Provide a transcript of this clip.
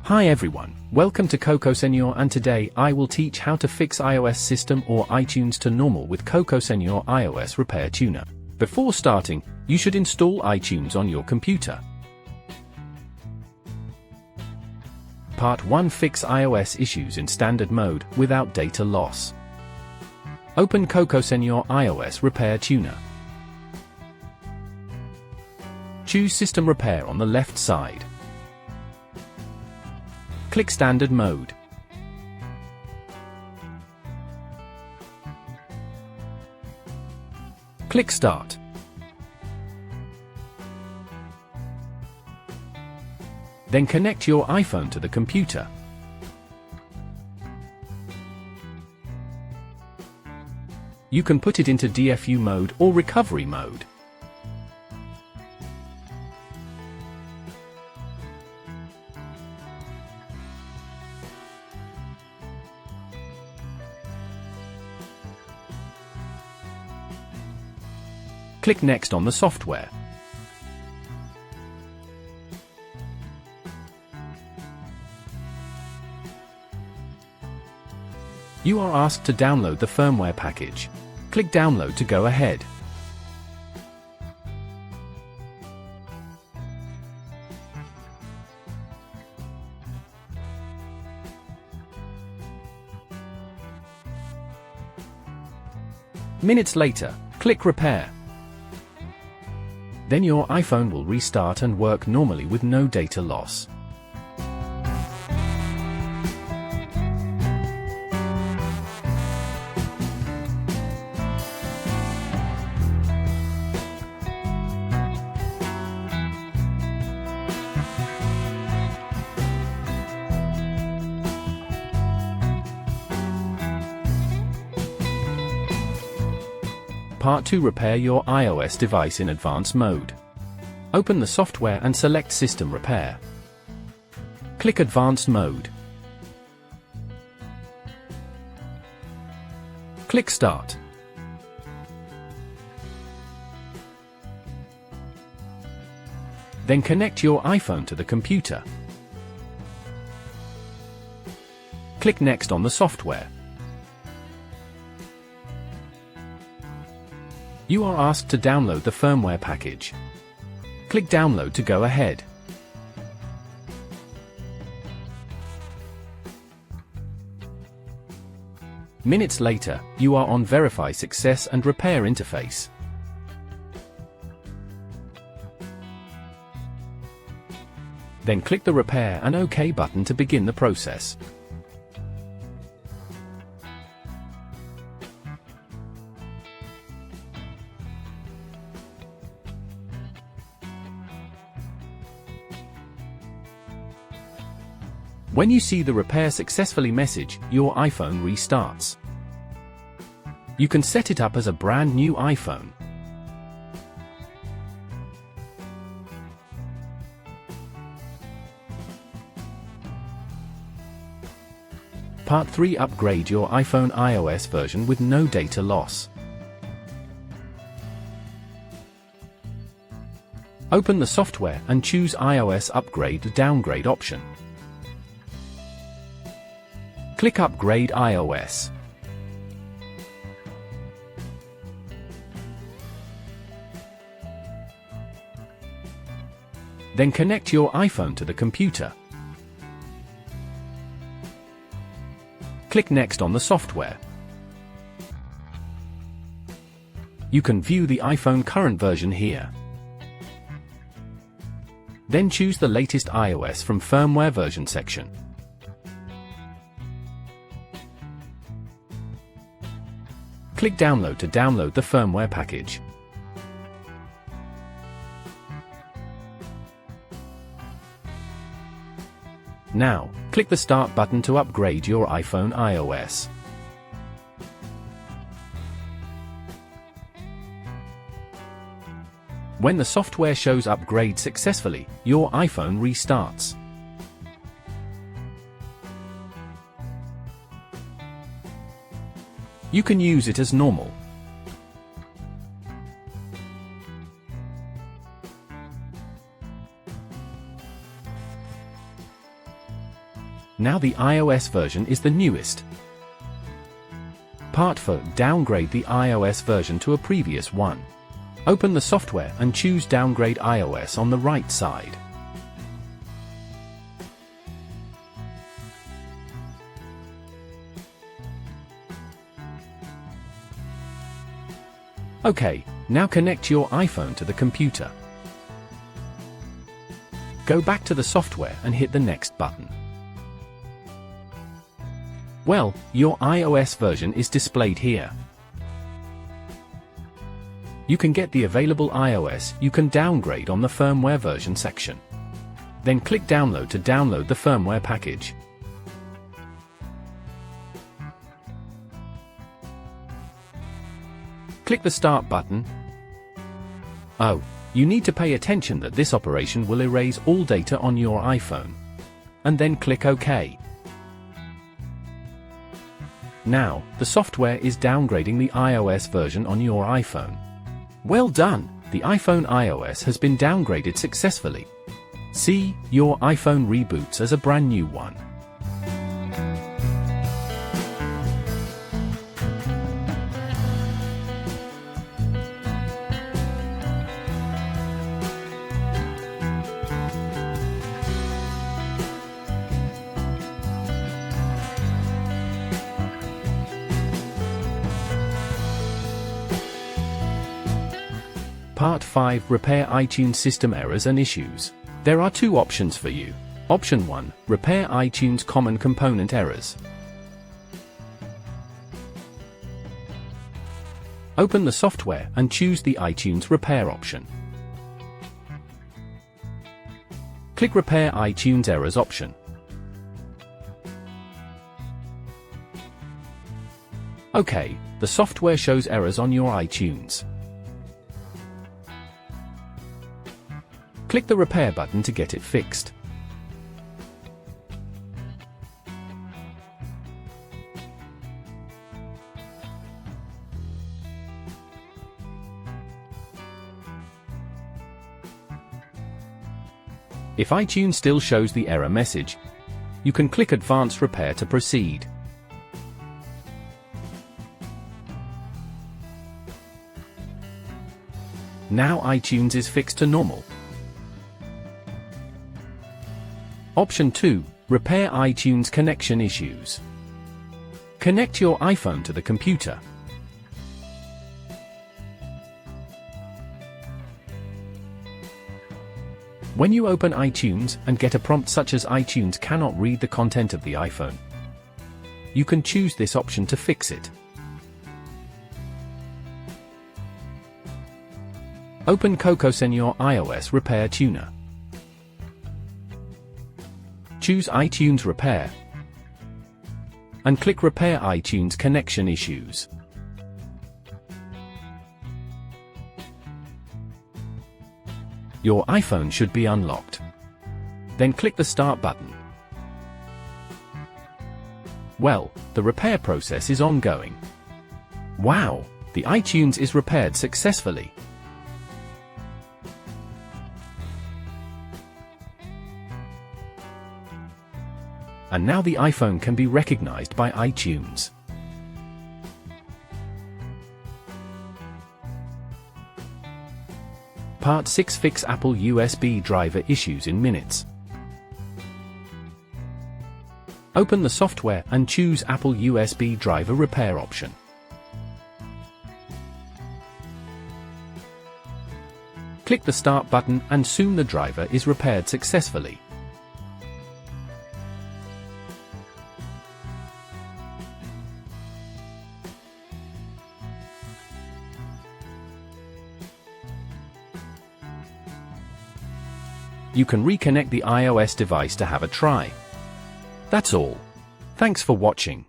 Hi everyone, welcome to Cocosenor, and today I will teach how to fix iOS system or iTunes to normal with Cocosenor iOS Repair Tuner. Before starting, you should install iTunes on your computer. Part 1. Fix iOS issues in standard mode without data loss. Open Cocosenor iOS Repair Tuner. Choose System Repair on the left side. Click Standard Mode. Click Start. Then connect your iPhone to the computer. You can put it into DFU mode or recovery mode. Click Next on the software. You are asked to download the firmware package. Click Download to go ahead. Minutes later, click Repair. Then your iPhone will restart and work normally with no data loss. Part 2. Repair your iOS device in advanced mode. Open the software and select System Repair. Click Advanced Mode. Click Start. Then connect your iPhone to the computer. Click Next on the software. You are asked to download the firmware package. Click Download to go ahead. Minutes later, you are on Verify Success and Repair interface. Then click the Repair and OK button to begin the process. When you see the Repair Successfully message, your iPhone restarts. You can set it up as a brand new iPhone. Part 3. Upgrade your iPhone iOS version with no data loss. Open the software and choose iOS Upgrade Downgrade option. Click Upgrade iOS. Then connect your iPhone to the computer. Click Next on the software. You can view the iPhone current version here. Then choose the latest iOS from Firmware Version section. Click Download to download the firmware package. Now, click the Start button to upgrade your iPhone iOS. When the software shows Upgrade successfully, your iPhone restarts. You can use it as normal. Now the iOS version is the newest. Part 4. Downgrade the iOS version to a previous one. Open the software and choose Downgrade iOS on the right side. OK, now connect your iPhone to the computer. Go back to the software and hit the Next button. Well, your iOS version is displayed here. You can get the available iOS you can downgrade on the firmware version section. Then click Download to download the firmware package. Click the Start button. Oh, you need to pay attention that this operation will erase all data on your iPhone. And then click OK. Now, the software is downgrading the iOS version on your iPhone. Well done! The iPhone iOS has been downgraded successfully. See, your iPhone reboots as a brand new one. Part 5. Repair iTunes system errors and issues. There are two options for you. Option 1. Repair iTunes common component errors. Open the software and choose the iTunes Repair option. Click Repair iTunes Errors option. OK, the software shows errors on your iTunes. Click the Repair button to get it fixed. If iTunes still shows the error message, you can click Advanced Repair to proceed. Now iTunes is fixed to normal. Option 2. Repair iTunes connection issues. Connect your iPhone to the computer. When you open iTunes and get a prompt such as iTunes cannot read the content of the iPhone, you can choose this option to fix it. Open Cocosenor iOS Repair Tuner. Choose iTunes Repair and click Repair iTunes Connection Issues. Your iPhone should be unlocked. Then click the Start button. Well, the repair process is ongoing. Wow, the iTunes is repaired successfully. And now the iPhone can be recognized by iTunes. Part 6. Fix Apple USB driver issues in minutes. Open the software and choose Apple USB driver repair option. Click the Start button and soon the driver is repaired successfully. You can reconnect the iOS device to have a try. That's all. Thanks for watching.